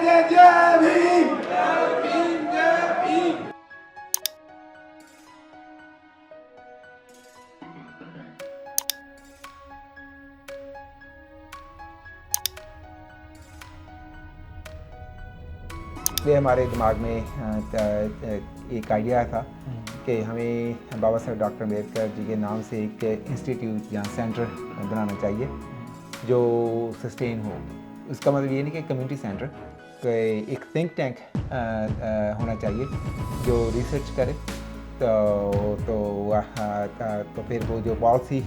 बोलिए जय भीम जय भीम जय भीम। इसलिए हमारे दिमाग में एक आइडिया था कि हमें बाबा साहब डॉक्टर अम्बेडकर जी के नाम से एक इंस्टीट्यूट या सेंटर बनाना चाहिए जो सस्टेन हो। उसका मतलब ये नहीं कि कम्युनिटी सेंटर, एक थिंक टैंक होना चाहिए जो रिसर्च करे तो फिर वो जो पॉलिसी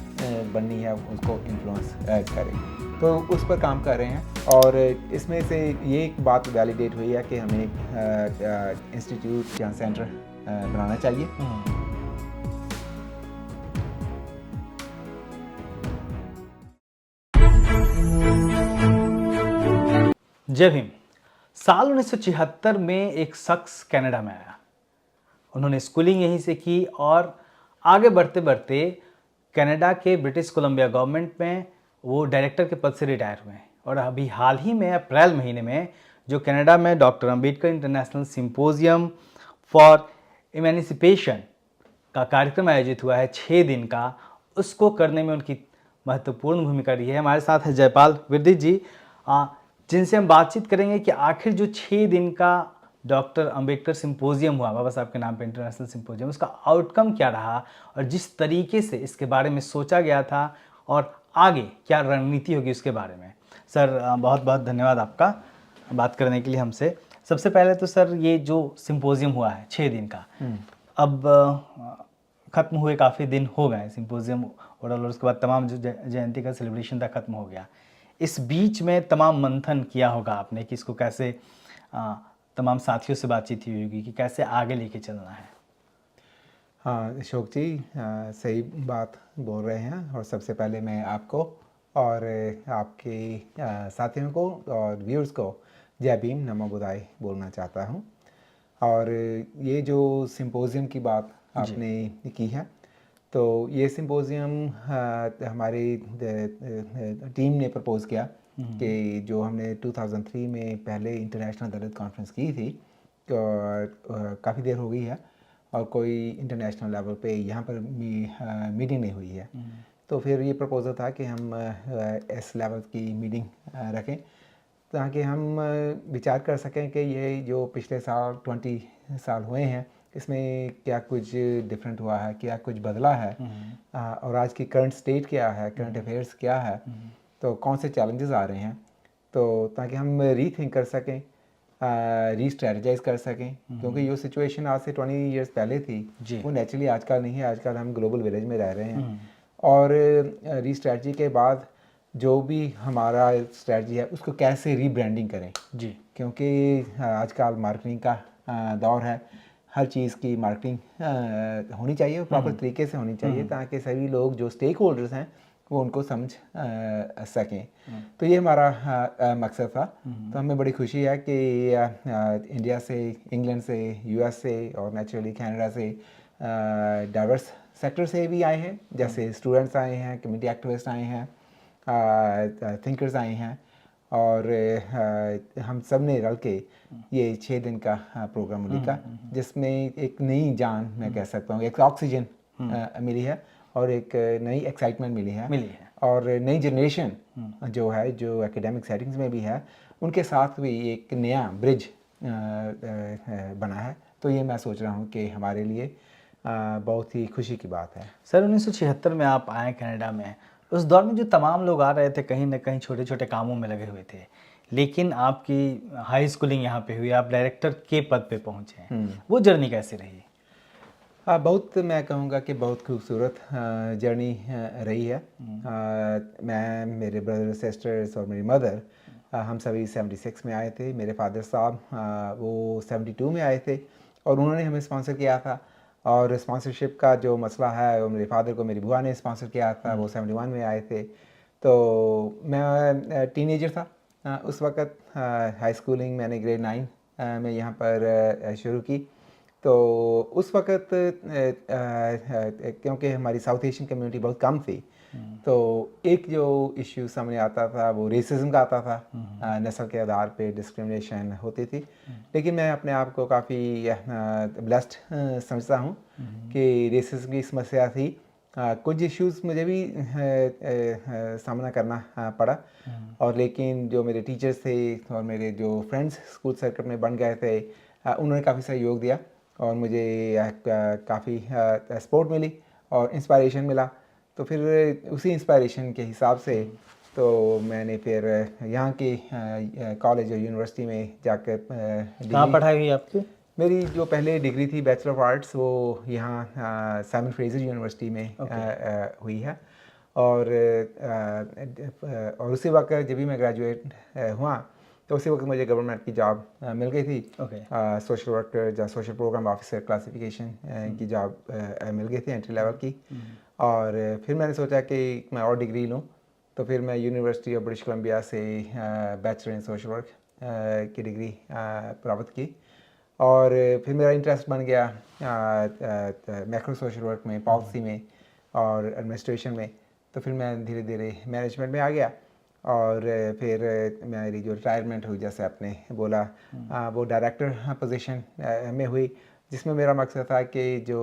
बननी है उसको इन्फ्लुएंस करे। तो उस पर काम कर रहे हैं और इसमें से ये एक बात वैलिडेट हुई है कि हमें एक इंस्टीट्यूट या सेंटर बनाना चाहिए। जय भीम। साल 1976 में एक शख्स कनाडा में आया। उन्होंने स्कूलिंग यहीं से की और आगे बढ़ते बढ़ते कनाडा के ब्रिटिश कोलंबिया गवर्नमेंट में वो डायरेक्टर के पद से रिटायर हुए हैं। और अभी हाल ही में अप्रैल महीने में जो कनाडा में doctor Ambedkar international symposium for emancipation का कार्यक्रम आयोजित हुआ है 6 दिन का, उसको करने में उनकी महत्वपूर्ण भूमिका रही है। हमारे साथ है जयपाल विरदित जी, जिनसे हम बातचीत करेंगे कि आखिर जो 6 दिन का डॉक्टर अंबेडकर सिंपोजियम हुआ बाबा साहब के नाम पे इंटरनेशनल सिंपोजियम, उसका आउटकम क्या रहा और जिस तरीके से इसके बारे में सोचा गया था और आगे क्या रणनीति होगी उसके बारे में। सर बहुत बहुत धन्यवाद आपका बात करने के लिए हमसे। सबसे पहले तो सर ये जो सिंपोजियम हुआ है 6 दिन का, अब ख़त्म हुए काफ़ी दिन हो गए सिंपोजियम और उसके बाद तमाम जो जयंती का सेलिब्रेशन था ख़त्म हो गया। इस बीच में तमाम मंथन किया होगा आपने कि इसको कैसे तमाम साथियों से बातचीत हुई होगी कि कैसे आगे लेके चलना है। हाँ अशोक जी, सही बात बोल रहे हैं और सबसे पहले मैं आपको और आपके साथियों को और व्यूअर्स को जय भीम नमो बुद्धाय बोलना चाहता हूँ। और ये जो सिंपोजियम की बात आपने की है, तो ये सिंपोजियम हमारी टीम ने प्रपोज़ किया कि जो हमने 2003 में पहले इंटरनेशनल दलित कॉन्फ्रेंस की थी, काफ़ी देर हो गई है और कोई इंटरनेशनल लेवल पे यहाँ पर मीटिंग नहीं हुई है। तो फिर ये प्रपोज़ल था कि हम इस लेवल की मीटिंग रखें ताकि हम विचार कर सकें कि ये जो पिछले साल 20 साल हुए हैं इसमें क्या कुछ डिफरेंट हुआ है, क्या कुछ बदला है और आज की करंट स्टेट क्या है, करंट अफेयर्स क्या है, तो कौन से चैलेंजेस आ रहे हैं, तो ताकि हम रीथिंक कर सकें, री-स्ट्रेटजाइज कर सकें। क्योंकि जो सिचुएशन आज से 20 इयर्स पहले थी वो नेचुरली आजकल नहीं है। आजकल हम ग्लोबल विलेज में रह रहे हैं और री-स्ट्रेटजी के बाद जो भी हमारा स्ट्रेटजी है उसको कैसे रीब्रांडिंग करें जी, क्योंकि आजकल मार्केटिंग का दौर है। हर चीज़ की मार्केटिंग होनी चाहिए और प्रॉपर तरीके से होनी चाहिए ताकि सभी लोग जो स्टेक होल्डर्स हैं वो उनको समझ सकें। तो ये हमारा मकसद था। तो हमें बड़ी खुशी है कि इंडिया से, इंग्लैंड से, यूएस से और नेचुरली कनाडा से डाइवर्स सेक्टर से भी आए हैं, जैसे स्टूडेंट्स आए हैं, कम्युनिटी एक्टिविस्ट आए हैं, थिंकर्स आए हैं और हम सब ने रल के ये 6 दिन का प्रोग्राम लिखा जिसमें एक नई जान मैं कह सकता हूँ, एक ऑक्सीजन मिली है और एक नई एक्साइटमेंट मिली है और नई जनरेशन जो है, जो एकेडमिक सेटिंग्स में भी है, उनके साथ भी एक नया ब्रिज बना है। तो ये मैं सोच रहा हूँ कि हमारे लिए बहुत ही खुशी की बात है। सर 1976 में आप आए कनाडा में, उस दौर में जो तमाम लोग आ रहे थे कहीं ना कहीं छोटे छोटे कामों में लगे हुए थे, लेकिन आपकी हाई स्कूलिंग यहाँ पे हुई, आप डायरेक्टर के पद पे पहुँचे, वो जर्नी कैसी रही? बहुत, मैं कहूँगा कि बहुत खूबसूरत जर्नी रही है। मैं, मेरे ब्रदर सिस्टर्स और मेरी मदर, हम सभी 76 में आए थे। मेरे फादर साहब वो 72 में आए थे और उन्होंने हमें स्पॉन्सर किया था। और स्पॉन्सरशिप का जो मसला है वो मेरे फादर को मेरी बुआ ने स्पॉन्सर किया था, वो 71 में आए थे। तो मैं टीनेजर था उस वक़्त। हाई स्कूलिंग मैंने ग्रेड 9 में यहाँ पर शुरू की। तो उस वक़्त क्योंकि हमारी साउथ एशियन कम्युनिटी बहुत कम थी तो एक जो इश्यू सामने आता था वो रेसिज्म का आता था, नस्ल के आधार पे डिस्क्रिमिनेशन होती थी। लेकिन मैं अपने आप को काफ़ी ब्लेस्ड समझता हूँ कि रेसिज्म की समस्या थी। कुछ इश्यूज मुझे भी सामना करना पड़ा, और लेकिन जो मेरे टीचर्स थे और मेरे जो फ्रेंड्स स्कूल सर्कल में बन गए थे, उन्होंने काफ़ी सहयोग दिया और मुझे काफ़ी सपोर्ट मिली और इंस्पायरेशन मिला। तो फिर उसी इंस्पायरेशन के हिसाब से तो मैंने फिर यहाँ के कॉलेज और यूनिवर्सिटी में जाकर कहाँ डिग्री, पढ़ाई हुई आपकी? मेरी जो पहले डिग्री थी बैचलर ऑफ आर्ट्स वो यहाँ साइमन फ्रेजर यूनिवर्सिटी में हुई है। और उसी वक्त जब भी मैं ग्रेजुएट हुआ तो उसी वक्त मुझे गवर्नमेंट की जॉब मिल गई थी। सोशल वर्कर या सोशल प्रोग्राम ऑफिसर क्लासिफिकेशन की जॉब मिल गई थी, एंट्री लेवल की। और फिर मैंने सोचा कि मैं और डिग्री लूँ, तो फिर मैं यूनिवर्सिटी ऑफ ब्रिटिश कोलंबिया से बैचलर इन सोशल वर्क की डिग्री प्राप्त की। और फिर मेरा इंटरेस्ट बन गया मैक्रो सोशल वर्क में, पॉलिसी में और एडमिनिस्ट्रेशन में। तो फिर मैं धीरे धीरे मैनेजमेंट में आ गया। और फिर मेरी जो रिटायरमेंट हुई, जैसे आपने बोला, वो डायरेक्टर पोजीशन में हुई, जिसमें मेरा मकसद था कि जो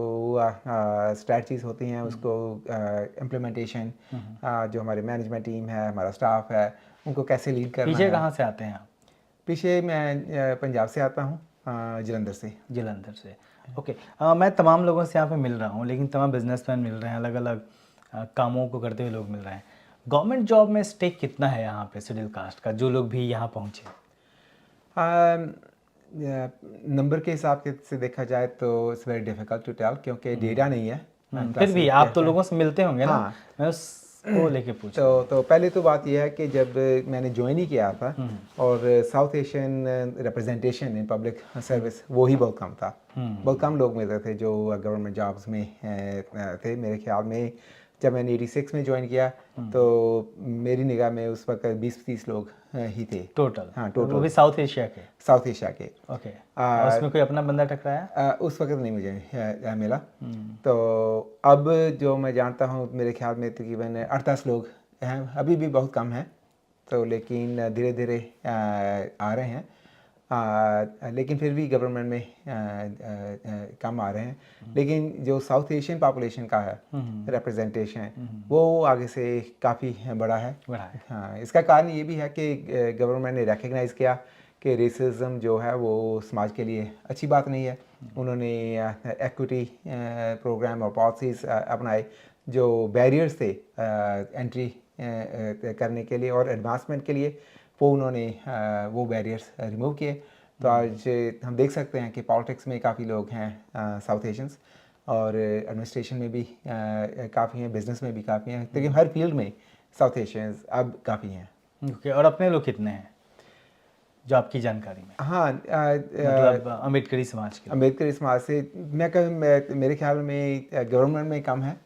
स्ट्रैटजीज होती हैं उसको इम्प्लीमेंटेशन, जो हमारे मैनेजमेंट टीम है, हमारा स्टाफ है, उनको कैसे लीड करना है। पीछे कहाँ से आते हैं आप? पीछे मैं पंजाब से आता हूँ, जलंधर से। जलंधर से, ओके। मैं तमाम लोगों से यहाँ पे मिल रहा हूँ, लेकिन तमाम बिजनेसमैन मिल रहे हैं, अलग अलग कामों को करते हुए लोग मिल रहे हैं। गवर्नमेंट जॉब में स्टेक कितना है यहाँ पे शेड्यूल कास्ट का, जो लोग भी यहाँ पहुँचे? नंबर के हिसाब से देखा जाए तो it's very difficult to tell, क्योंकि डेटा नहीं है। फिर भी आप तो लोगों से मिलते होंगे ना? हाँ, मैं उसको लेके पूछ रहा हूँ। तो पहले तो बात यह है कि जब मैंने ज्वाइन ही किया था और south Asian representation in public service वो ही बहुत कम था। बहुत कम लोग मिलते थे जो गवर्नमेंट जॉब्स में थे। मेरे ख्याल में जब मैंने 86 में ज्वाइन किया तो मेरी निगाह में उस वक्त 20-30 लोग ही थे टोटल। हाँ, टोटल। वो भी साउथ एशिया के? साउथ एशिया के। ओके। और उसमें कोई अपना बंदा टकराया? उस वक्त नहीं मुझे मिला। तो अब जो मैं जानता हूँ, मेरे ख्याल में तकरीबन 8-10 लोग हैं, अभी भी बहुत कम हैं। तो लेकिन धीरे धीरे आ रहे हैं, लेकिन फिर भी गवर्नमेंट में कम आ रहे हैं। लेकिन जो साउथ एशियन पॉपुलेशन का है रिप्रेजेंटेशन, वो आगे से काफ़ी बड़ा है। हाँ, इसका कारण ये भी है कि गवर्नमेंट ने रिकग्नाइज़ किया कि रेसिज्म जो है वो समाज के लिए अच्छी बात नहीं है। उन्होंने एक्विटी प्रोग्राम और पॉलिसीज़ अपनाए जो बैरियर्स थे एंट्री करने के लिए और एडवांसमेंट के लिए, वो उन्होंने वो बैरियर्स रिमूव किए। तो आज हम देख सकते हैं कि पॉलिटिक्स में काफ़ी लोग हैं साउथ एशियंस, और एडमिनिस्ट्रेशन में भी काफ़ी हैं, बिजनेस में भी काफ़ी हैं, लेकिन हर फील्ड में साउथ एशियंस अब काफ़ी हैं। ओके। और अपने लोग कितने हैं जो आपकी जानकारी में? हाँ, मतलब अम्बेडकरी समाज के? अम्बेडकरी समाज से मेरे ख्याल में गवर्नमेंट में कम है,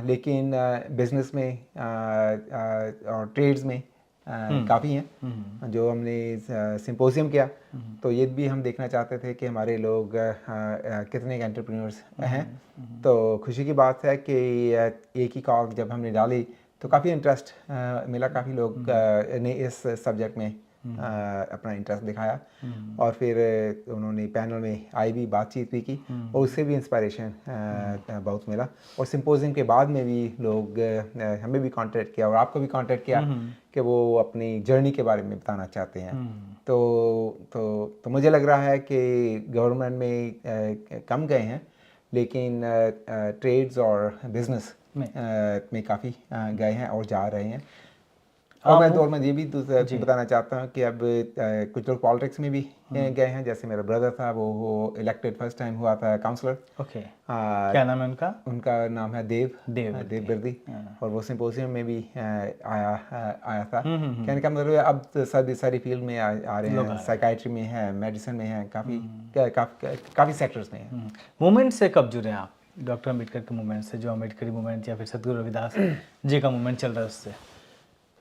लेकिन बिजनेस में और ट्रेड्स में काफ़ी हैं। जो हमने सिंपोजियम किया तो ये भी हम देखना चाहते थे कि हमारे लोग कितने एंटरप्रेन्योर्स हैं। तो खुशी की बात है कि एक ही कॉल जब हमने डाली तो काफ़ी इंटरेस्ट मिला, काफ़ी लोग ने इस सब्जेक्ट में अपना इंटरेस्ट दिखाया। और फिर उन्होंने पैनल में आई भी, बातचीत भी की, और उससे भी इंस्पायरेशन बहुत मिला। और सिंपोजियम के बाद में भी लोग हमें भी कांटेक्ट किया और आपको भी कांटेक्ट किया कि वो अपनी जर्नी के बारे में बताना चाहते हैं। तो मुझे लग रहा है कि गवर्नमेंट में कम गए हैं, लेकिन ट्रेड्स और बिजनेस में काफ़ी गए हैं और जा रहे हैं। और मैं दौर में ये भी बताना चाहता हूँ कि अब कुछ लोग पॉलिटिक्स में भी गए हैं। जैसे मेरा ब्रदर था, वो इलेक्टेड फर्स्ट टाइम हुआ था काउंसलर। ओके। क्या नाम है उनका? उनका नाम है देव बिरदी। और वो सिंपोजियम में भी आया था। कहने का मतलब अब सारी फील्ड में आ रहे हैं, साइकाइट्री में है, मेडिसिन में है, काफ़ी सेक्टर्स में है। मूवमेंट से कब जुड़े आप? डॉक्टर अम्बेडकर के मूवमेंट से, जो अम्बेडकरी मूवमेंट या फिर सतगुरु रविदास जी का मूवमेंट चल रहा है उससे?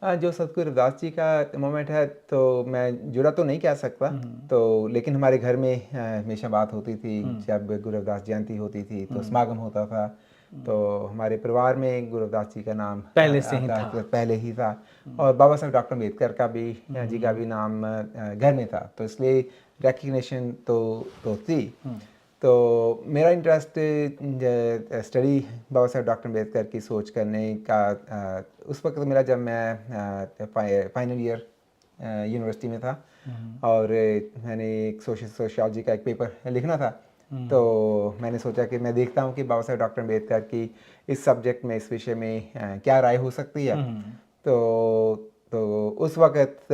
जो सतगुरु रविदास जी का मोमेंट है तो मैं जुड़ा तो नहीं कह सकता, तो लेकिन हमारे घर में हमेशा बात होती थी। जब गुरु रविदास जयंती होती थी तो समागम होता था, तो हमारे परिवार में गुरु रविदास जी का नाम पहले से ही आता था। पहले ही था, और बाबा साहब डॉक्टर अम्बेडकर का भी जी का भी नाम घर में था, तो इसलिए रिकग्निशन तो थी। तो मेरा इंटरेस्ट स्टडी बाबा साहब डॉक्टर अम्बेडकर की सोच करने का उस वक्त मिला जब मैं फाइनल ईयर यूनिवर्सिटी में था, और मैंने एक सोशियोलॉजी का एक पेपर लिखना था। तो मैंने सोचा कि मैं देखता हूँ कि बाबा साहब डॉक्टर अम्बेडकर की इस सब्जेक्ट में, इस विषय में क्या राय हो सकती है। तो उस वक्त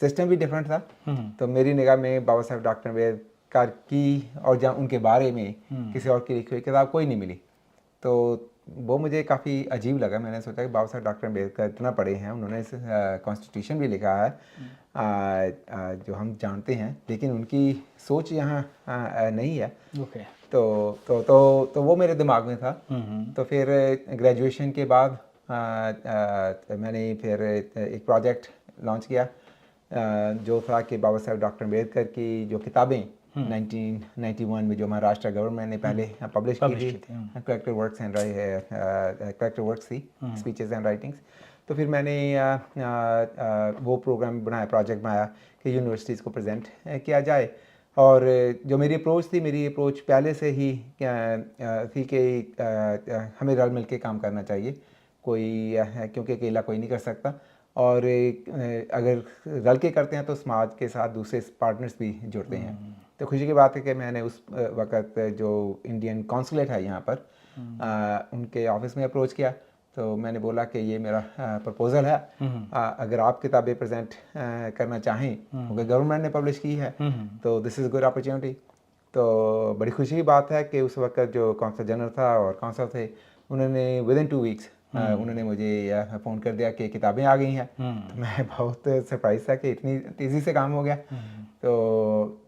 सिस्टम भी डिफरेंट था, तो मेरी निगाह में बाबा साहब डॉक्टर अम्बेडकर की और जहाँ उनके बारे में किसी और की लिखी हुई किताब कोई नहीं मिली। तो वो मुझे काफ़ी अजीब लगा। मैंने सोचा कि बाबा साहब डॉक्टर अम्बेडकर इतना पढ़े हैं, उन्होंने कॉन्स्टिट्यूशन भी लिखा है जो हम जानते हैं, लेकिन उनकी सोच यहाँ नहीं है। ओके। तो वो मेरे दिमाग में था। तो फिर ग्रेजुएशन के बाद मैंने फिर एक प्रोजेक्ट लॉन्च किया जो था कि बाबा साहब डॉक्टर अम्बेडकर की जो किताबें 1991 में जो महाराष्ट्र गवर्नमेंट ने पहले पब्लिश की थी, collected works and collected works थी, स्पीचेस एंड राइटिंग्स। तो फिर मैंने वो प्रोग्राम बनाया, प्रोजेक्ट बनाया कि यूनिवर्सिटीज़ को प्रेजेंट किया जाए। और जो मेरी अप्रोच पहले से ही थी कि हमें रल मिल के काम करना चाहिए, क्योंकि अकेला कोई नहीं कर सकता, और अगर रल के करते हैं तो समाज के साथ दूसरे पार्टनर्स भी जुड़ते हैं। तो खुशी की बात है कि मैंने उस वक्त जो इंडियन कॉन्सुलेट है यहाँ पर उनके ऑफिस में अप्रोच किया। तो मैंने बोला कि ये मेरा प्रपोज़ल है, अगर आप किताबें प्रेजेंट करना चाहें, क्योंकि गवर्नमेंट ने पब्लिश की है, तो दिस इज़ गुड अपॉर्चुनिटी। तो बड़ी खुशी की बात है कि उस वक्त जो कौंसल जनरल था और कौंसल थे, उन्होंने विद इन 2 वीक्स उन्होंने मुझे फ़ोन कर दिया कि किताबें आ गई हैं। तो मैं बहुत सरप्राइज था कि इतनी तेज़ी से काम हो गया। तो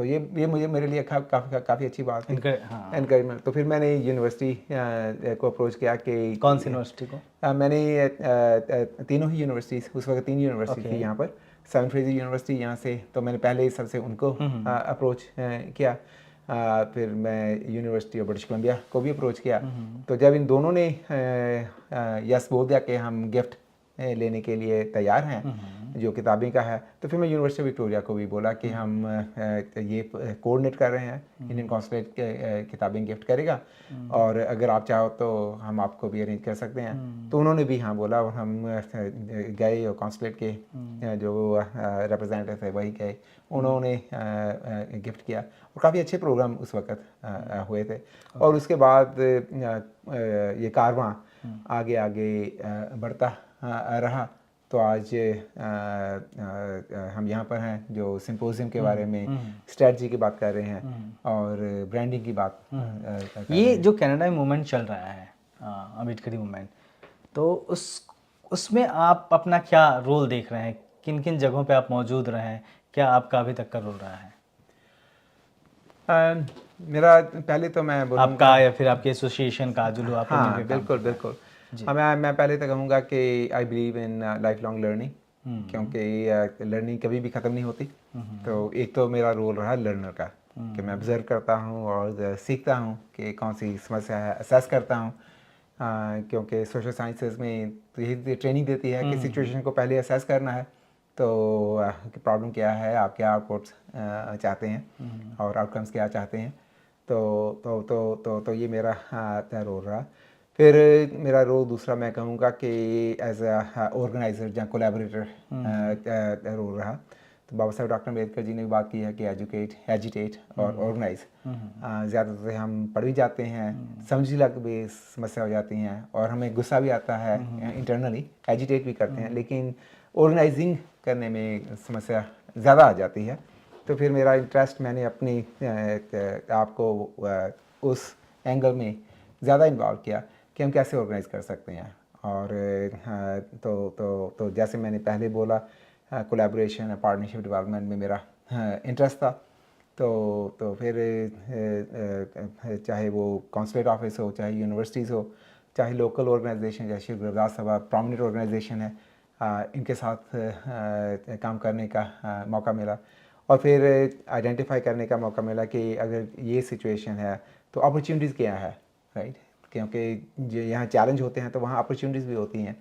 ये मुझे मेरे लिए काफ़ी अच्छी बात थी, एनकरेजमेंट। तो फिर मैंने यूनिवर्सिटी को अप्रोच किया कि कौन सी यूनिवर्सिटी को? मैंने तीनों ही यूनिवर्सिटीज़, उस वक्त 3 यूनिवर्सिटी थी यहाँ पर, सेवन फ्रेज़र यूनिवर्सिटी यहाँ से, तो मैंने पहले ही सबसे उनको अप्रोच किया। फिर मैं यूनिवर्सिटी ऑफ ब्रिटिश कोलंबिया को भी अप्रोच किया। तो जब इन दोनों ने यस बोल दिया कि हम गिफ्ट लेने के लिए तैयार हैं जो किताबें का है, तो फिर मैं यूनिवर्सिटी ऑफ विक्टोरिया को भी बोला कि हम ये कोऑर्डिनेट कर रहे हैं, इंडियन कॉन्सुलेट किताबें गिफ्ट करेगा, और अगर आप चाहो तो हम आपको भी अरेंज कर सकते हैं। तो उन्होंने भी हाँ बोला, और हम गए, और कॉन्सुलेट के जो रिप्रेजेंटेटिव थे वही गए, उन्होंने गिफ्ट किया, और काफ़ी अच्छे प्रोग्राम उस वक्त हुए थे। और उसके बाद ये कारवां आगे आगे बढ़ता रहा। तो आज हम यहाँ पर हैं जो सिंपोजियम के बारे में, स्ट्रेटजी की बात कर रहे हैं, और ब्रांडिंग की बात कर रहे ये हैं। जो कनाडा में मूवमेंट चल रहा है, अम्बेडकरी मूवमेंट, तो उसमें आप अपना क्या रोल देख रहे हैं? किन किन जगहों पे आप मौजूद रहे हैं? क्या आपका अभी तक का रोल रहा है? मेरा पहले तो मैं बोलूँगा आपका या फिर आपके एसोसिएशन का, जो लोग आपको हाँ मिलकर काम बिल्कुल कर रहे हैं। बिल्कुल। मैं पहले तो कहूँगा कि I believe in life long learning, क्योंकि लर्निंग कभी भी ख़त्म नहीं होती। तो एक तो मेरा रोल रहा लर्नर का, कि मैं ऑब्जर्व करता हूँ और सीखता हूँ कि कौन सी समस्या है, असेस करता हूँ, क्योंकि सोशल साइंसेज में तो यही ट्रेनिंग देती है कि सिचुएशन को पहले असेस करना है, तो प्रॉब्लम क्या है, आप क्या आउटपुट्स चाहते हैं और आउटकम्स क्या चाहते हैं। तो ये मेरा रोल रहा। फिर मेरा रोल दूसरा मैं कहूँगा कि एज अ ऑर्गेनाइजर या कोलैबोरेटर रोल रहा। तो बाबा साहब डॉक्टर अम्बेडकर जी ने भी बात की है कि एजुकेट, एजिटेट और ऑर्गेनाइज। ज़्यादातर हम पढ़ भी जाते हैं, समझ ही लग भी समस्या हो जाती हैं, और हमें गुस्सा भी आता है, इंटरनली एजिटेट भी करते हैं, लेकिन ऑर्गेनाइजिंग करने में समस्या ज़्यादा आ जाती है। तो फिर मेरा इंटरेस्ट, मैंने अपनी आप को उस एंगल में ज़्यादा इन्वॉल्व किया कि हम कैसे ऑर्गेनाइज कर सकते हैं। और तो जैसे मैंने पहले बोला, कोलैबोरेशन, पार्टनरशिप, डेवलपमेंट में मेरा इंटरेस्ट था। तो फिर चाहे वो कॉन्सुलेट ऑफिस हो, चाहे यूनिवर्सिटीज़ हो, चाहे लोकल ऑर्गेनाइजेशन जैसे गुरु रविदास सभा प्रोमिनेंट ऑर्गेनाइजेशन है, इनके साथ काम करने का मौका मिला, और फिर आइडेंटिफाई करने का मौका मिला कि अगर ये सिचुएशन है तो अपॉर्चुनिटीज़ क्या है, राइट, क्योंकि जो यहाँ चैलेंज होते हैं तो वहाँ अपॉर्चुनिटीज़ भी होती हैं।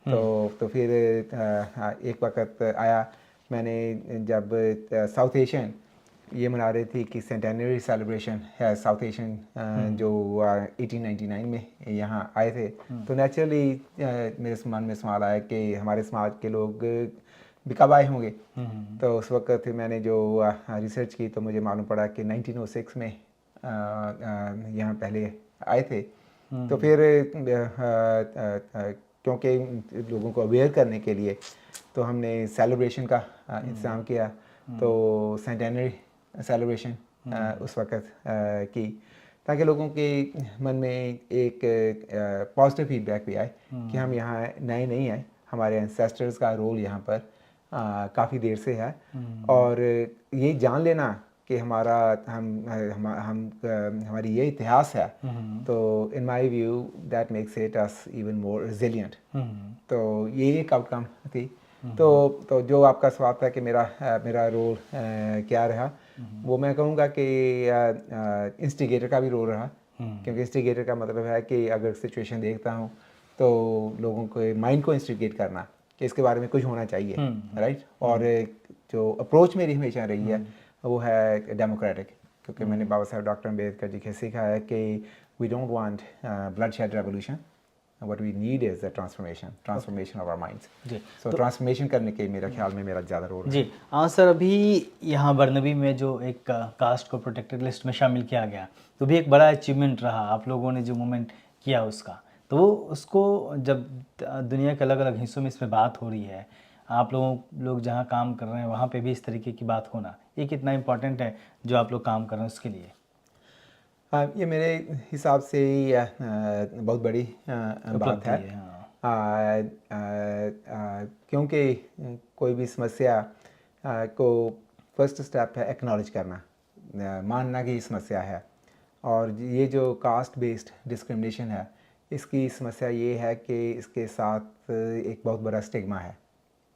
तो फिर एक वक्त आया, मैंने जब साउथ एशियन ये मना रही थी कि सेंटेनरी सेलिब्रेशन है साउथ एशियन जो 1899 में यहाँ आए थे, तो नेचुरली मेरे मन में सवाल आया कि हमारे समाज के लोग भी कब आए होंगे। तो उस वक्त फिर मैंने जो रिसर्च की तो मुझे मालूम पड़ा कि 1906 में यहाँ पहले आए थे। तो फिर क्योंकि लोगों को अवेयर करने के लिए तो हमने सेलिब्रेशन का इंतज़ाम किया, तो सेंटेनरी सेलिब्रेशन उस वक्त की, ताकि लोगों के मन में एक पॉजिटिव फीडबैक भी आए कि हम यहाँ नए नहीं आए, हमारे एंसेस्टर्स का रोल यहाँ पर काफ़ी देर से है। और ये जान लेना कि हमारा हमारी ये इतिहास है, तो in my view that makes it us even more resilient. तो ये एक आउटकम थी। तो जो आपका सवाल था कि मेरा रोल क्या रहा, वो मैं कहूँगा कि इंस्टिगेटर का भी रोल रहा, क्योंकि इंस्टिगेटर का मतलब है कि अगर सिचुएशन देखता हूँ तो लोगों के माइंड को इंस्टिगेट करना कि इसके बारे में कुछ होना चाहिए, राइट। और जो अप्रोच मेरी हमेशा रही है वो है डेमोक्रेटिक, क्योंकि मैंने बाबा साहब डॉक्टर अम्बेडकर जी के सीखा है कि we don't want bloodshed revolution, what we need is a transformation of our minds. जी, सो ट्रांसफॉर्मेशन करने के मेरे ख्याल में मेरा ज़्यादा रोल है। जी हाँ सर, अभी यहाँ बरनबी में जो एक कास्ट को प्रोटेक्टेड लिस्ट में शामिल किया गया, तो भी एक बड़ा अचीवमेंट रहा आप लोगों ने जो मूवमेंट किया उसका। तो उसको जब दुनिया के अलग अलग हिस्सों में इसमें बात हो रही है, आप लोग जहाँ काम कर रहे हैं वहाँ पे भी इस तरीके की बात होना, ये कितना इम्पोर्टेंट है जो आप लोग काम कर रहे हैं उसके लिए? ये मेरे हिसाब से बहुत बड़ी बात है। क्योंकि कोई भी समस्या को फर्स्ट स्टेप है एक्नॉलेज करना, मानना कि ये समस्या है। और ये जो कास्ट बेस्ड डिस्क्रिमिनेशन है, इसकी समस्या ये है कि इसके साथ एक बहुत बड़ा स्टिग्मा है।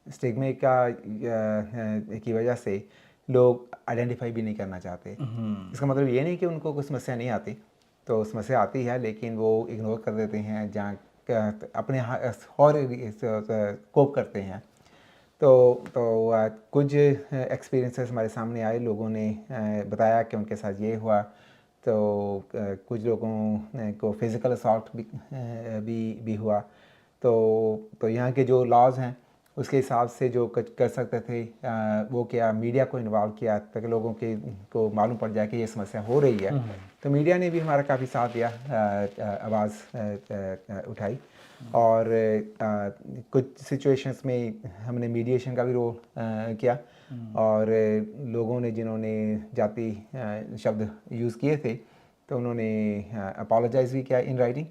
स्टिग्मे की वजह से लोग आइडेंटिफाई भी नहीं करना चाहते। इसका मतलब ये नहीं कि उनको कोई समस्या नहीं आती, तो समस्या आती है लेकिन वो इग्नोर कर देते हैं, जहाँ अपने और कोप करते हैं। तो कुछ एक्सपीरियंसेस हमारे सामने आए, लोगों ने बताया कि उनके साथ ये हुआ। तो कुछ लोगों को फिज़िकल असॉल्ट भी हुआ। तो यहाँ के जो लॉज हैं उसके हिसाब से जो कर सकते थे वो क्या, मीडिया को इन्वॉल्व किया ताकि लोगों को मालूम पड़ जाए कि ये समस्या हो रही है। तो मीडिया ने भी हमारा काफ़ी साथ दिया, आवाज़ उठाई। और कुछ सिचुएशंस में हमने मीडिएशन का भी रोल किया, और लोगों ने जिन्होंने जाति शब्द यूज़ किए थे तो उन्होंने अपोलोजाइज़ भी किया इन राइटिंग।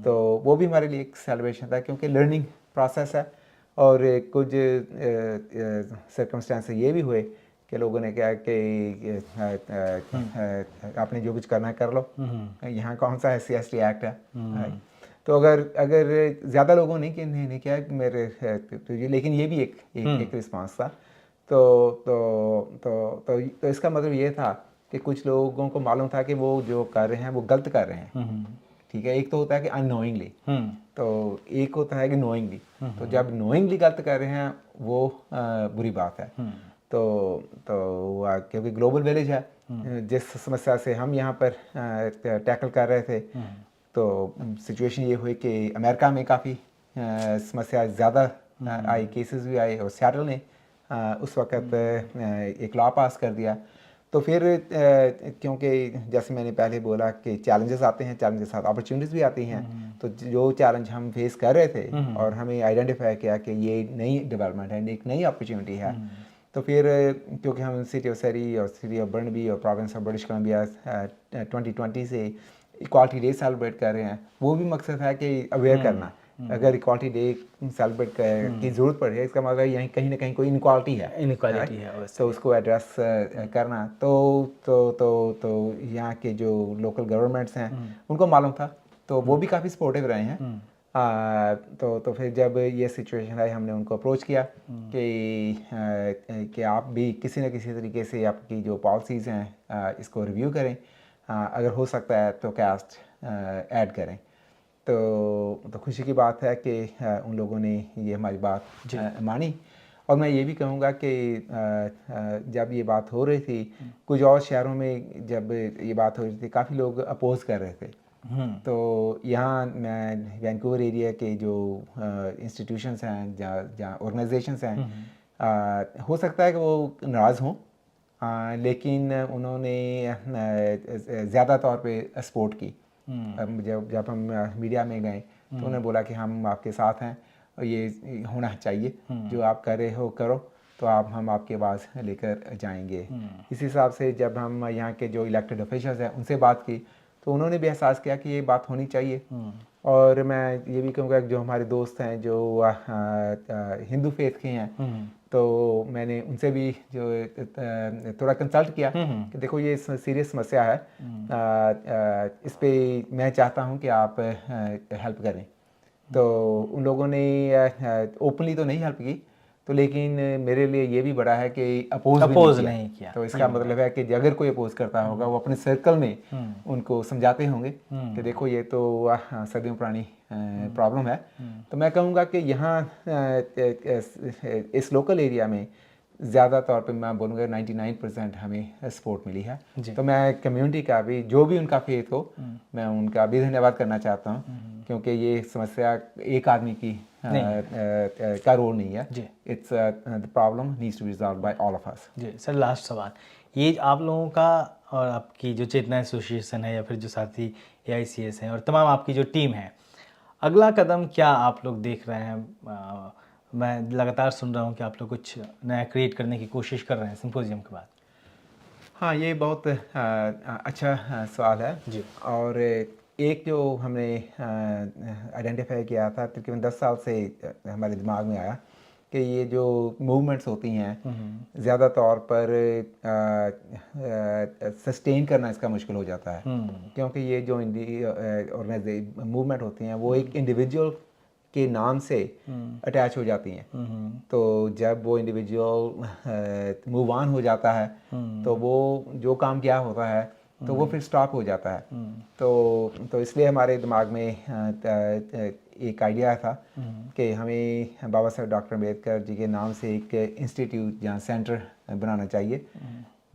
तो वो भी हमारे लिए एक सेलिब्रेशन था, क्योंकि लर्निंग प्रोसेस है। और कुछ सर्कमस्टेंस ये भी हुए कि लोगों ने कहा कि आपने जो कुछ करना है कर लो, यहाँ कौन सा SC/ST एक्ट है। तो अगर ज़्यादा लोगों ने कि नहीं किया मेरे तो ये, लेकिन ये भी एक रिस्पांस था। तो इसका मतलब ये था कि कुछ लोगों को मालूम था कि वो जो कर रहे हैं वो गलत कर रहे हैं। ठीक है, एक तो होता है कि अननोइंगली, तो एक होता है कि नोइंगली। तो जब नोइंगली गलत कर रहे हैं वो बुरी बात है। तो क्योंकि ग्लोबल विलेज है, जिस समस्या से हम यहाँ पर टैकल कर रहे थे, तो सिचुएशन ये हुई कि अमेरिका में काफ़ी समस्या ज़्यादा आई, केसेस भी आए, और सियाटल ने उस वक्त एक लॉ पास कर दिया। तो फिर क्योंकि जैसे मैंने पहले बोला कि चैलेंजेस आते हैं, चैलेंज के साथ अपॉर्चुनिटीज़ भी आती हैं। तो जो चैलेंज हम फेस कर रहे थे और हमें आइडेंटिफाई किया कि ये नई डेवलपमेंट है, एक नई अपॉर्चुनिटी है, तो फिर क्योंकि हम सिटी ऑफ सरी और सिटी ऑफ बर्नबी और प्रोविंस ऑफ ब्रिटिश कोलंबिया 2020 से इक्वालिटी डे सेलिब्रेट कर रहे हैं, वो भी मकसद है कि अवेयर करना। अगर इक्वालिटी डे सेलिब्रेट की ज़रूरत पड़े, इसका मतलब यहीं कहीं ना कहीं कोई इनक्वालिटी है, तो उसको एड्रेस करना। तो यहाँ के जो लोकल गवर्नमेंट्स हैं उनको मालूम था, तो वो भी काफ़ी सपोर्टिव रहे हैं। तो फिर जब ये सिचुएशन आई, हमने उनको अप्रोच किया कि आप भी किसी न किसी तरीके से आपकी जो पॉलिसीज़ हैं इसको रिव्यू करें, अगर हो सकता है तो कास्ट ऐड करें। तो खुशी की बात है कि उन लोगों ने ये हमारी बात मानी। और मैं ये भी कहूँगा कि जब ये बात हो रही थी, कुछ और शहरों में जब ये बात हो रही थी, काफ़ी लोग अपोज कर रहे थे। तो यहाँ मैं वैंकूवर एरिया के जो इंस्टीट्यूशंस हैं, जहाँ ऑर्गेनाइजेशंस हैं, हो सकता है कि वो नाराज़ हों, लेकिन उन्होंने ज़्यादा तौर पे सपोर्ट की। जब हम मीडिया में गए तो उन्होंने बोला कि हम आपके साथ हैं और ये होना चाहिए, जो आप कर रहे हो करो, तो हम आपकी आवाज़ लेकर जाएंगे। इस हिसाब से जब हम यहाँ के जो इलेक्टेड ऑफिशियल्स हैं उनसे बात की, तो उन्होंने भी एहसास किया कि ये बात होनी चाहिए। और मैं ये भी कहूँगा कि जो हमारे दोस्त हैं जो हिंदू फेथ के हैं, तो मैंने उनसे भी जो थोड़ा कंसल्ट किया कि देखो ये सीरियस समस्या है, इस पे मैं चाहता हूँ कि आप हेल्प करें। तो उन लोगों ने ओपनली तो नहीं हेल्प की, तो लेकिन मेरे लिए ये भी बड़ा है कि अपोज नहीं किया। तो इसका मतलब है कि अगर कोई अपोज करता होगा, वो अपने सर्कल में उनको समझाते होंगे कि देखो ये तो सदियों पुरानी प्रॉब्लम है। तो मैं कहूँगा कि यहाँ इस लोकल एरिया में ज़्यादा तौर पे मैं बोलूँगा 99% हमें सपोर्ट मिली है। तो मैं कम्युनिटी का भी, जो भी उनका फेथ हो, मैं उनका भी धन्यवाद करना चाहता हूँ, क्योंकि ये समस्या एक आदमी की का रोल नहीं है। It's the problem needs to be resolved by all of us. जी सर, लास्ट सवाल, ये आप लोगों का और आपकी जो चेतना एसोसिएशन है या फिर जो साथी AICS हैं और तमाम आपकी जो टीम है, अगला कदम क्या आप लोग देख रहे हैं? मैं लगातार सुन रहा हूँ कि आप लोग कुछ नया क्रिएट करने की कोशिश कर रहे हैं सिंपोजियम के बाद। हाँ, ये बहुत अच्छा सवाल है जी। और एक जो हमने आइडेंटिफाई किया था तकरीबन 10 साल से हमारे दिमाग में आया कि ये जो मूवमेंट्स होती हैं, ज़्यादा तौर पर सस्टेन करना इसका मुश्किल हो जाता है, क्योंकि ये जो मूवमेंट होती हैं वो एक इंडिविजुअल के नाम से अटैच हो जाती हैं। तो जब वो इंडिविजुअल मूव ऑन हो जाता है, तो वो जो काम किया होता है तो वो फिर स्टॉप हो जाता है। तो इसलिए हमारे दिमाग में एक आइडिया था कि हमें बाबा साहब डॉक्टर अम्बेडकर जी के नाम से एक इंस्टीट्यूट या सेंटर बनाना चाहिए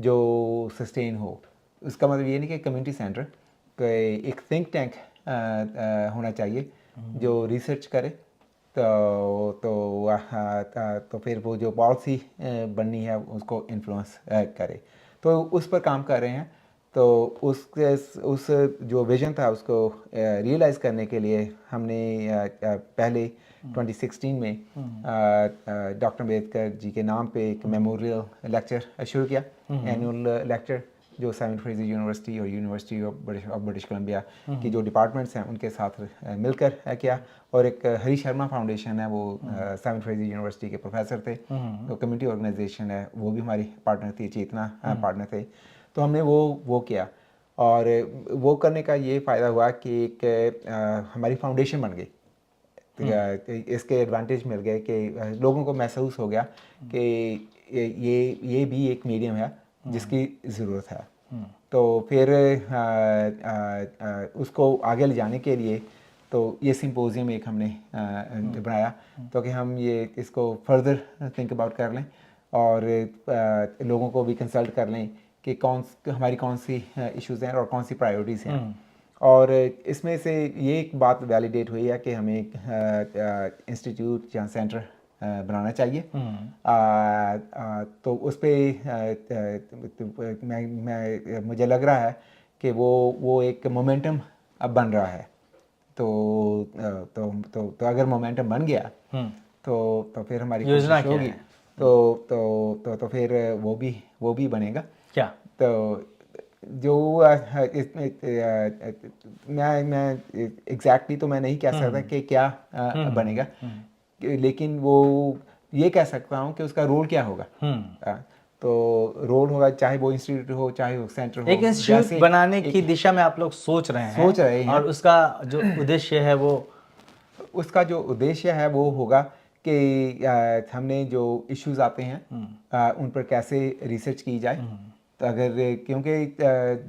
जो सस्टेन हो। उसका मतलब ये नहीं कि कम्युनिटी सेंटर, एक थिंक टैंक होना चाहिए जो रिसर्च करे, तो फिर वो जो पॉलिसी बननी है उसको इन्फ्लुएंस करे। तो उस पर काम कर रहे हैं। तो उस जो विज़न था उसको रियलाइज़ करने के लिए हमने पहले 2016 में डॉक्टर अम्बेडकर जी के नाम पे एक मेमोरियल लेक्चर शुरू किया, एनुअल लेक्चर, जो साइमन फ्रेज़र यूनिवर्सिटी और यूनिवर्सिटी ऑफ ब्रिटिश कोलंबिया की जो डिपार्टमेंट्स हैं उनके साथ मिलकर किया। और एक हरी शर्मा फाउंडेशन है, वो साइमन फ्रेज़र यूनिवर्सिटी के प्रोफेसर थे। तो कम्युनिटी ऑर्गेनाइजेशन है, वो भी हमारी पार्टनर थी, चेतना पार्टनर थे। तो हमने वो किया, और वो करने का ये फ़ायदा हुआ कि एक हमारी फाउंडेशन बन गई। तो इसके एडवांटेज मिल गए कि लोगों को महसूस हो गया कि ये भी एक मीडियम है जिसकी ज़रूरत है। तो फिर उसको आगे ले जाने के लिए तो ये सिंपोजियम एक हमने बनाया, तो कि हम ये इसको फर्दर थिंक अबाउट कर लें और लोगों को भी कंसल्ट कर लें कि हमारी कौन सी इश्यूज़ हैं और कौन सी प्रायोरिटीज़ हैं। और इसमें से ये एक बात वैलिडेट हुई है कि हमें एक इंस्टीट्यूट या सेंटर बनाना चाहिए। तो उस पर मुझे लग रहा है कि वो एक मोमेंटम अब बन रहा है। तो अगर मोमेंटम बन गया तो फिर हमारी योजना कोशिश होगी, तो फिर वो भी बनेगा। क्या तो जो मैं एग्जैक्टली तो मैं नहीं कह सकता कि क्या बनेगा, लेकिन वो ये कह सकता हूँ कि उसका रोल क्या होगा। तो रोल होगा, चाहे वो इंस्टीट्यूट हो, चाहे वो सेंटर हो, एक इंस्टीट्यूट बनाने की दिशा में आप लोग सोच रहे हैं और उसका जो उद्देश्य है वो होगा कि हमने जो इश्यूज आते हैं उन पर कैसे रिसर्च की जाए तो अगर क्योंकि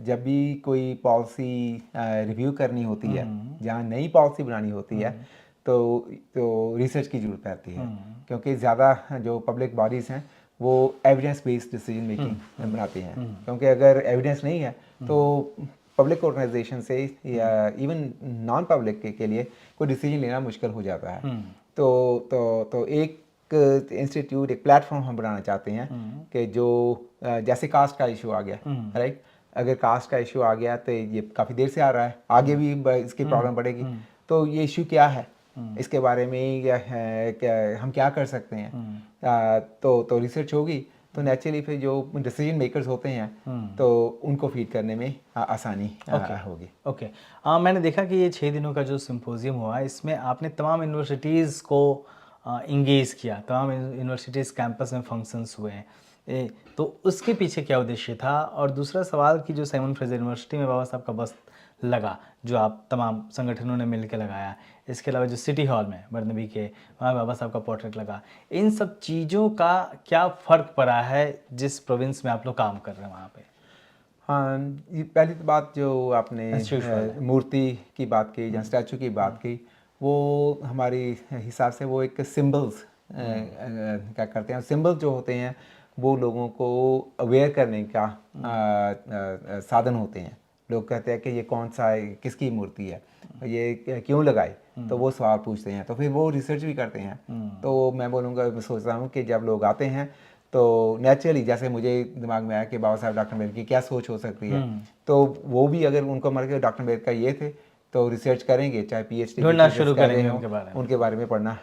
जब भी कोई पॉलिसी रिव्यू करनी होती है, जहाँ नई पॉलिसी बनानी होती है, तो रिसर्च की ज़रूरत पड़ती है, क्योंकि ज़्यादा जो पब्लिक बॉडीज़ हैं वो एविडेंस बेस्ड डिसीजन मेकिंग बनाती हैं, क्योंकि अगर एविडेंस नहीं है तो पब्लिक ऑर्गेनाइजेशन से या इवन नॉन पब्लिक के लिए कोई डिसीजन लेना मुश्किल हो जाता है। तो एक इंस्टीट्यूट, एक प्लेटफॉर्म हम बनाना चाहते हैं कि जो जैसे कास्ट का इशू आ गया, राइट, अगर कास्ट का इशू आ गया तो ये काफ़ी देर से आ रहा है, आगे भी इसकी प्रॉब्लम बढ़ेगी, तो ये इशू क्या है, इसके बारे में हम क्या कर सकते हैं, तो रिसर्च होगी, तो नेचुरली फिर जो डिसीजन मेकर्स होते हैं तो उनको फीड करने में आसानी होगी। ओके। मैंने देखा कि ये 6 दिनों का जो सिंपोजियम हुआ, इसमें आपने तमाम यूनिवर्सिटीज़ को इंगेज किया, तमाम यूनिवर्सिटीज़ कैंपस में फंक्शंस हुए हैं, तो उसके पीछे क्या उद्देश्य था? और दूसरा सवाल कि जो साइमन फ्रेजर यूनिवर्सिटी में बाबा साहब का बस लगा, जो आप तमाम संगठनों ने मिलकर लगाया, इसके अलावा जो सिटी हॉल में बर्नबी के वहाँ बाबा साहब का पोर्ट्रेट लगा, इन सब चीज़ों का क्या फ़र्क पड़ा है जिस प्रोविंस में आप लोग काम कर रहे हैं वहाँ पे? हाँ, ये पहली तो बात जो आपने इंस्टीट्यूशनल मूर्ति की बात की या स्टैचू की बात की, वो हमारे हिसाब से वो एक सिंबल्स क्या करते हैं, सिंबल जो होते हैं वो लोगों को अवेयर करने का साधन होते हैं। लोग कहते हैं कि ये कौन सा है, किसकी मूर्ति है, ये क्यों लगाई, तो वो सवाल पूछते हैं, तो फिर वो रिसर्च भी करते हैं। तो मैं बोलूँगा, मैं सोच रहा हूँ कि जब लोग आते हैं तो नेचुरली जैसे मुझे दिमाग में आया कि बाबा साहब डॉक्टर अम्बेडकर की क्या सोच हो सकती है, तो वो भी अगर उनको मर के डॉक्टर अम्बेडकर ये थे तो रिसर्च करेंगे, चाहे पीएचडी ढूंढना शुरू करेंगे उनके बारे में पढ़ना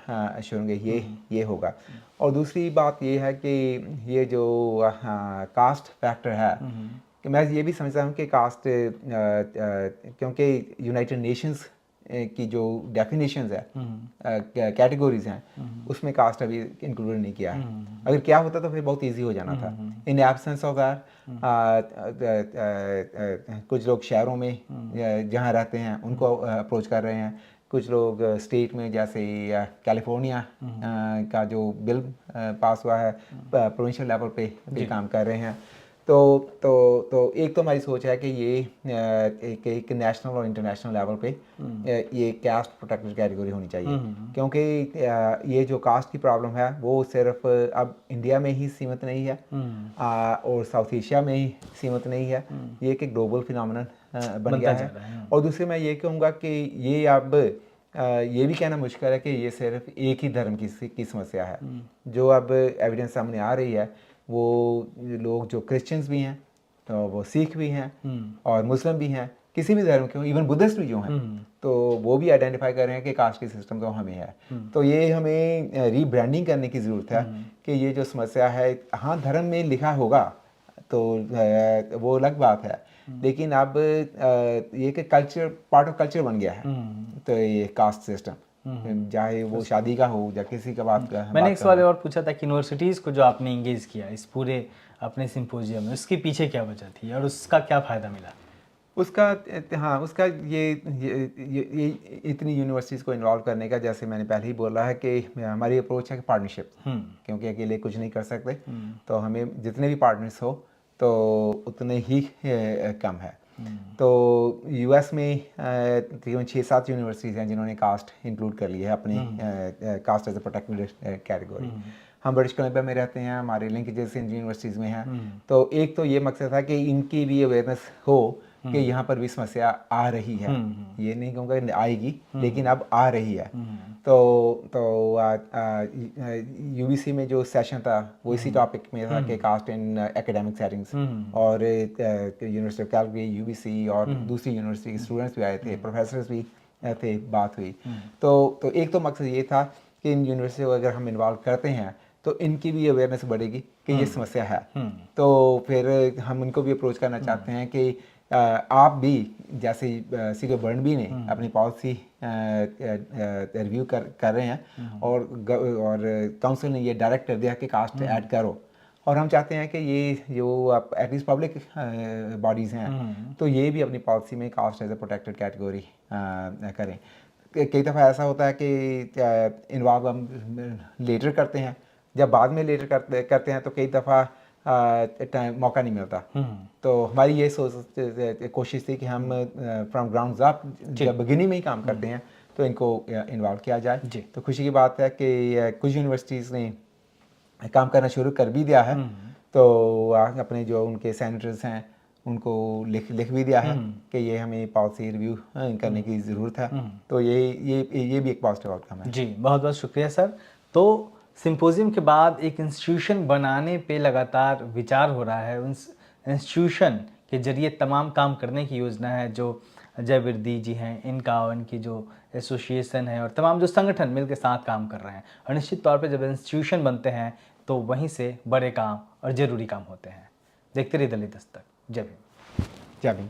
शुरू करेंगे, ये होगा। और दूसरी बात ये है कि ये जो कास्ट फैक्टर है, कि मैं ये भी समझता हूँ कि कास्ट क्योंकि यूनाइटेड नेशंस की जो डेफिनेशंस है, कैटेगरीज हैं, उसमें कास्ट अभी इंक्लूड नहीं किया है। अगर क्या होता तो फिर बहुत इजी हो जाना था। इन एब्सेंस ऑफ दैट, कुछ लोग शहरों में जहाँ रहते हैं उनको अप्रोच कर रहे हैं, कुछ लोग स्टेट में जैसे कैलिफोर्निया का जो बिल पास हुआ है प्रोविंशियल लेवल पे काम कर रहे हैं। तो एक तो हमारी सोच है कि ये एक नेशनल और इंटरनेशनल लेवल पे ये कास्ट प्रोटेक्टेड कैटेगरी होनी चाहिए, क्योंकि ये जो कास्ट की प्रॉब्लम है वो सिर्फ अब इंडिया में ही सीमित नहीं है और साउथ एशिया में ही सीमित नहीं है, ये एक ग्लोबल फिनोमेनन बन गया है। और दूसरे मैं ये कहूँगा कि ये अब ये भी कहना मुश्किल है कि ये सिर्फ एक ही धर्म की समस्या है। जो अब एविडेंस सामने आ रही है वो लोग जो क्रिश्चियंस भी हैं, तो वो सिख भी हैं और मुस्लिम भी हैं, किसी भी धर्म के, इवन बुद्धिस्ट भी जो हैं, तो वो भी आइडेंटिफाई कर रहे हैं कि कास्ट की सिस्टम तो हमें है। तो ये हमें रीब्रांडिंग करने की ज़रूरत है कि ये जो समस्या है, हाँ धर्म में लिखा होगा तो वो अलग बात है, लेकिन अब ये कि कल्चर, पार्ट ऑफ कल्चर बन गया है। तो ये कास्ट सिस्टम चाहे वो शादी का हो या किसी का बात का। मैंने एक सवाल और पूछा था कि यूनिवर्सिटीज़ को जो आपने इंगेज किया इस पूरे अपने सिंपोजियम में, उसके पीछे क्या वजह थी और उसका क्या फ़ायदा मिला? उसका हाँ, उसका ये इतनी यूनिवर्सिटीज़ को इन्वॉल्व करने का, जैसे मैंने पहले ही बोला है कि हमारी अप्रोच है कि पार्टनरशिप, क्योंकि अकेले कुछ नहीं कर सकते, तो हमें जितने भी पार्टनर्स हो तो उतने ही कम है। तो यूएस में तकरीबन 6-7 यूनिवर्सिटीज़ हैं जिन्होंने कास्ट इंक्लूड कर लिया है अपनी caste as a protected category. हम ब्रिटिश कोलंबिया में रहते हैं, हमारे लिंकेजेस इन यूनिवर्सिटीज़ में हैं। तो एक तो ये मकसद था कि इनकी भी अवेयरनेस हो कि यहाँ पर भी समस्या आ रही है, ये नहीं कहूँगा आएगी, लेकिन अब आ रही है। तो यूबीसी में जो सेशन था वो इसी टॉपिक में था कि कास्ट इन एकेडमिक सेटिंग्स, और यूनिवर्सिटी ऑफ कैलगरी, यूबीसी और दूसरी यूनिवर्सिटी के स्टूडेंट्स भी आए थे, प्रोफेसर्स भी थे, बात हुई। तो एक तो मकसद ये था कि इन यूनिवर्सिटी को अगर हम इन्वॉल्व करते हैं तो इनकी भी अवेयरनेस बढ़ेगी कि ये समस्या है। तो फिर हम उनको भी अप्रोच करना चाहते हैं कि आप भी, जैसे सीके बर्नबी ने अपनी पॉलिसी रिव्यू कर रहे हैं और काउंसिल ने ये डायरेक्ट कर दिया कि कास्ट ऐड करो, और हम चाहते हैं कि ये जो एटलीस्ट पब्लिक बॉडीज़ हैं तो ये भी अपनी पॉलिसी में caste as a protected category करें। कई दफ़ा ऐसा होता है कि इन्वॉल्व हम लेटर करते हैं, जब बाद में लेटर करते हैं तो कई दफ़ा मौका नहीं मिलता। तो हमारी ये कोशिश थी कि हम फ्रॉम ग्राउंड अप जब बिगिनिंग में ही काम करते हैं तो इनको इन्वॉल्व किया जाए। जी। तो खुशी की बात है कि कुछ यूनिवर्सिटीज़ ने काम करना शुरू कर भी दिया है। तो अपने जो उनके सेनेटर्स हैं उनको लिख भी दिया है कि ये हमें पॉलिसी रिव्यू करने की ज़रूरत है। तो ये भी एक पॉजिटिव आउटकम है। जी, बहुत बहुत शुक्रिया सर। तो सिंपोजियम के बाद एक इंस्टीट्यूशन बनाने पे लगातार विचार हो रहा है। उस इंस्टीट्यूशन के जरिए तमाम काम करने की योजना है जो अजय विरदी जी हैं, इनका और इनकी जो एसोसिएशन है और तमाम जो संगठन मिलकर साथ काम कर रहे हैं। और निश्चित तौर पे जब इंस्टीट्यूशन बनते हैं तो वहीं से बड़े काम और ज़रूरी काम होते हैं। देखते रहिए दिल्ली दस्तक। जय भीम। जय भीम।